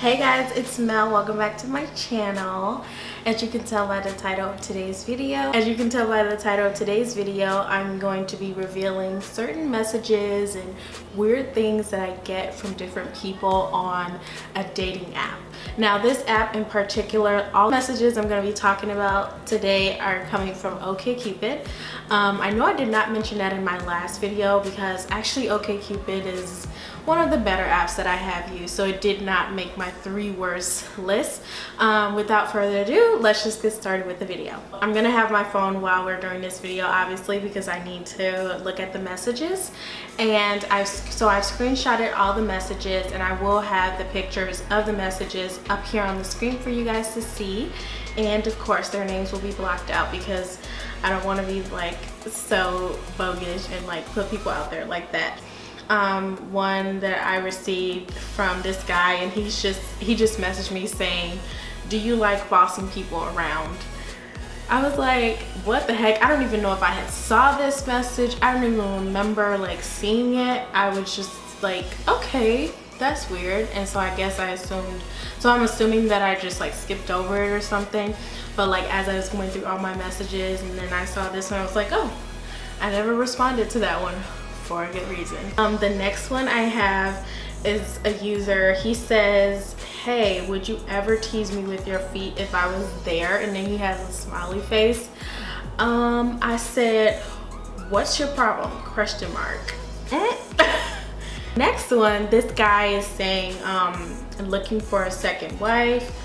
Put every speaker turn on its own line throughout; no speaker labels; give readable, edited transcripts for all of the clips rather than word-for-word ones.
Hey guys, it's Mel. Welcome back to my channel. As you can tell by the title of today's video, I'm going to be revealing certain messages and weird things that I get from different people on a dating app. Now this app in particular, all messages I'm going to be talking about today are coming from OK Cupid. I know I did not mention that in my last video because actually OK Cupid is one of the better apps that I have used, so it did not make my 3 worst list. Without further ado, let's just get started with the video. I'm gonna have my phone while we're doing this video, obviously, because I need to look at the messages. And I've screenshotted all the messages, and I will have the pictures of the messages up here on the screen for you guys to see. And of course their names will be blocked out because I don't want to be like so bogus and like put people out there like that. One that I received from this guy, and he just messaged me saying, do you like bossing people around? I was like, what the heck? I don't even know if I had saw this message. I don't even remember like seeing it. I was just like, okay, that's weird. And so I guess I assumed, so I'm assuming that I just like skipped over it or something. But like as I was going through all my messages and then I saw this one, I was like, oh, I never responded to that one. For a good reason. The next one I have is a user. He says, hey, would you ever tease me with your feet if I was there? And then he has a smiley face. I said, what's your problem? Question mark. Next one, this guy is saying, looking for a second wife.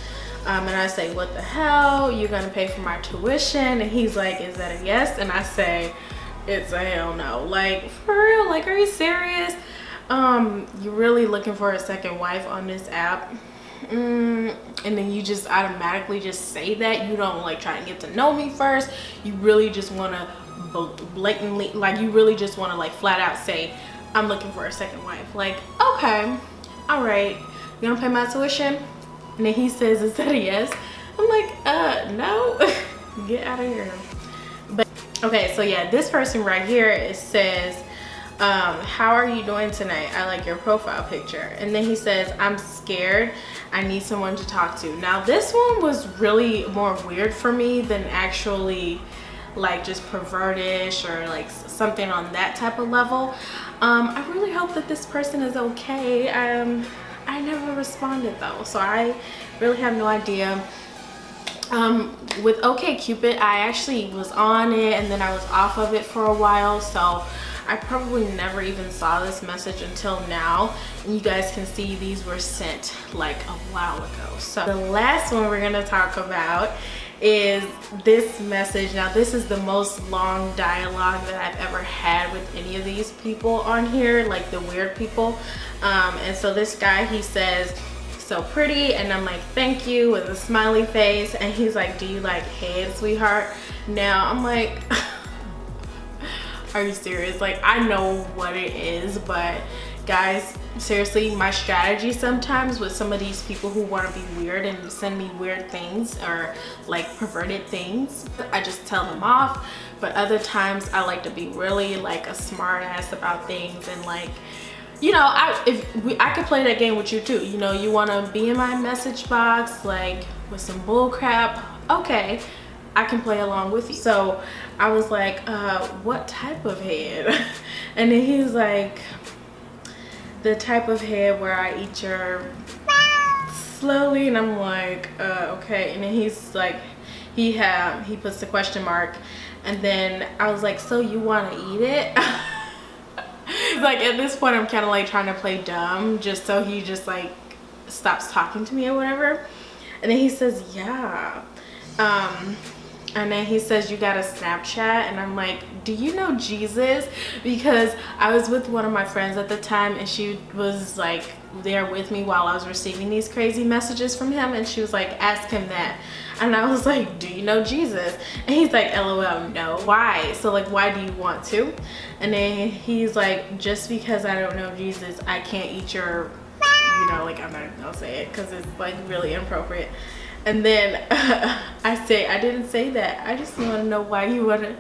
And I say, what the hell? You're gonna pay for my tuition? And he's like, is that a yes? And I say, it's a hell no. Like, for real? Like, are you serious? You're really looking for a second wife on this app? And then you just automatically just say that? You don't like try and get to know me first? You really just want to blatantly, like, you really just want to like flat out say, I'm looking for a second wife. Like, okay, all right, you gonna pay my tuition? And then he says, is that a yes? I'm like, no. Get out of here. But okay, so yeah, this person right here, it says, how are you doing tonight? I like your profile picture. And then he says, I'm scared. I need someone to talk to. Now this one was really more weird for me than actually like just pervertish or like something on that type of level. I really hope that this person is okay. I never responded though, so I really have no idea. With OK Cupid, I actually was on it and then I was off of it for a while, so I probably never even saw this message until now. And you guys can see these were sent like a while ago. So the last one we're gonna talk about is this message. Now this is the most long dialogue that I've ever had with any of these people on here, like the weird people. And so this guy, he says, so pretty, and I'm like, thank you, with a smiley face. And he's like, do you like head, sweetheart? Now I'm like, are you serious? Like, I know what it is, but guys, seriously, my strategy sometimes with some of these people who want to be weird and send me weird things or like perverted things, I just tell them off. But other times I like to be really like a smart ass about things and like, you know, I could play that game with you too. You know, you want to be in my message box like with some bull crap, okay, I can play along with you. So I was like, what type of head? And then he's like, the type of head where I eat your slowly. And I'm like, okay. And then he's like, he puts the question mark. And then I was like, so you want to eat it? Like at this point I'm kind of like trying to play dumb just so he just like stops talking to me or whatever. And then he says, yeah. And then he says, you got a Snapchat? And I'm like, do you know Jesus? Because I was with one of my friends at the time and she was like there with me while I was receiving these crazy messages from him, and she was like, ask him that. And I was like, do you know Jesus? And he's like, LOL, no. Why? So like, why do you want to? And then he's like, just because I don't know Jesus, I can't eat your, you know, like, I'm not gonna say it because it's like really inappropriate. And then I say, I didn't say that. I just want to know why you want to,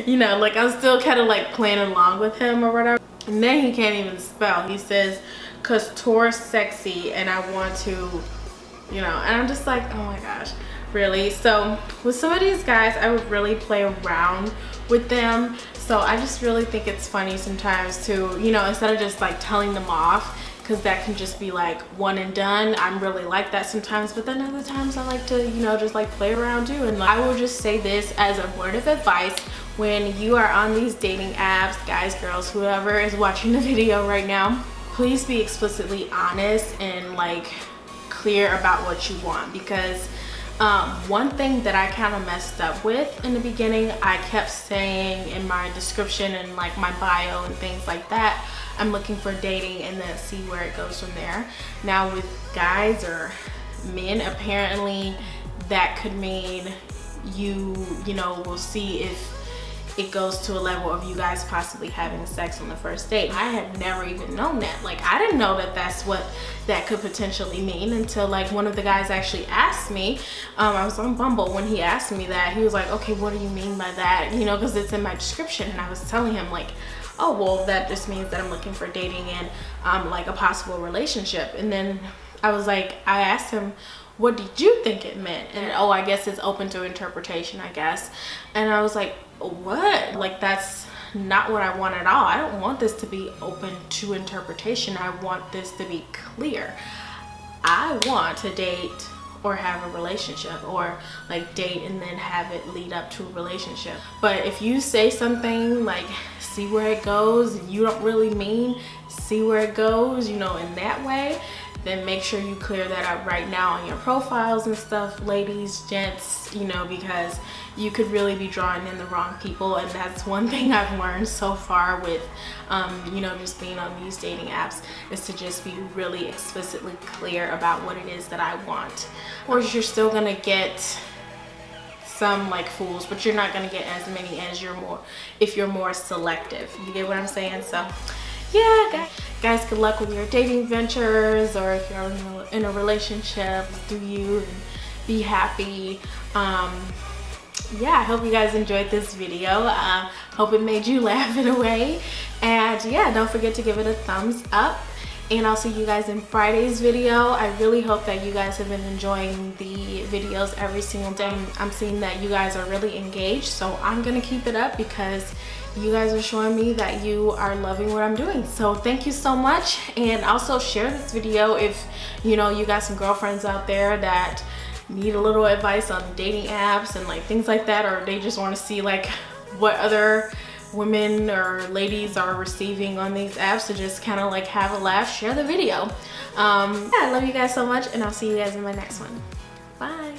you know, like I'm still kind of like playing along with him or whatever. And then he can't even spell. He says, because Taurus sexy and I want to, you know, and I'm just like, oh my gosh, really? So with some of these guys, I would really play around with them. So I just really think it's funny sometimes to, you know, instead of just like telling them off, because that can just be like one and done. I'm really like that sometimes, but then other times I like to, you know, just like play around too. And I will just say this as a word of advice: when you are on these dating apps, guys, girls, whoever is watching the video right now, please be explicitly honest and like clear about what you want. Because one thing that I kind of messed up with in the beginning, I kept saying in my description and like my bio and things like that, I'm looking for dating, and then see where it goes from there. Now with guys or men, apparently that could mean you know, will see if it goes to a level of you guys possibly having sex on the first date. I had never even known that. Like, I didn't know that that's what that could potentially mean until like one of the guys actually asked me. I was on Bumble when he asked me that. He was like, okay, what do you mean by that? You know, because it's in my description. And I was telling him like, oh, well, that just means that I'm looking for dating and like a possible relationship. And then I was like, I asked him, what did you think it meant? And oh, I guess it's open to interpretation, I guess. And I was like, what? Like, that's not what I want at all. I don't want this to be open to interpretation. I want this to be clear. I want to date or have a relationship, or like date and then have it lead up to a relationship. But if you say something like see where it goes, and you don't really mean see where it goes, you know, in that way, then make sure you clear that up right now on your profiles and stuff, ladies, gents, you know, because you could really be drawing in the wrong people. And that's one thing I've learned so far with you know, just being on these dating apps, is to just be really explicitly clear about what it is that I want. Or you're still gonna get some like fools, but you're not gonna get as many as if you're more selective. You get what I'm saying? So yeah, guys, good luck with your dating ventures, or if you're in a relationship, do you, and be happy. Yeah, I hope you guys enjoyed this video. Hope it made you laugh in a way. And yeah, don't forget to give it a thumbs up. And I'll see you guys in Friday's video. I really hope that you guys have been enjoying the videos every single day. I'm seeing that you guys are really engaged, so I'm gonna keep it up because you guys are showing me that you are loving what I'm doing. So thank you so much. And also share this video if you know you got some girlfriends out there that need a little advice on dating apps and like things like that, or they just want to see like what other women or ladies are receiving on these apps to just kind of like have a laugh. Share the video. Yeah, I love you guys so much, and I'll see you guys in my next one. Bye.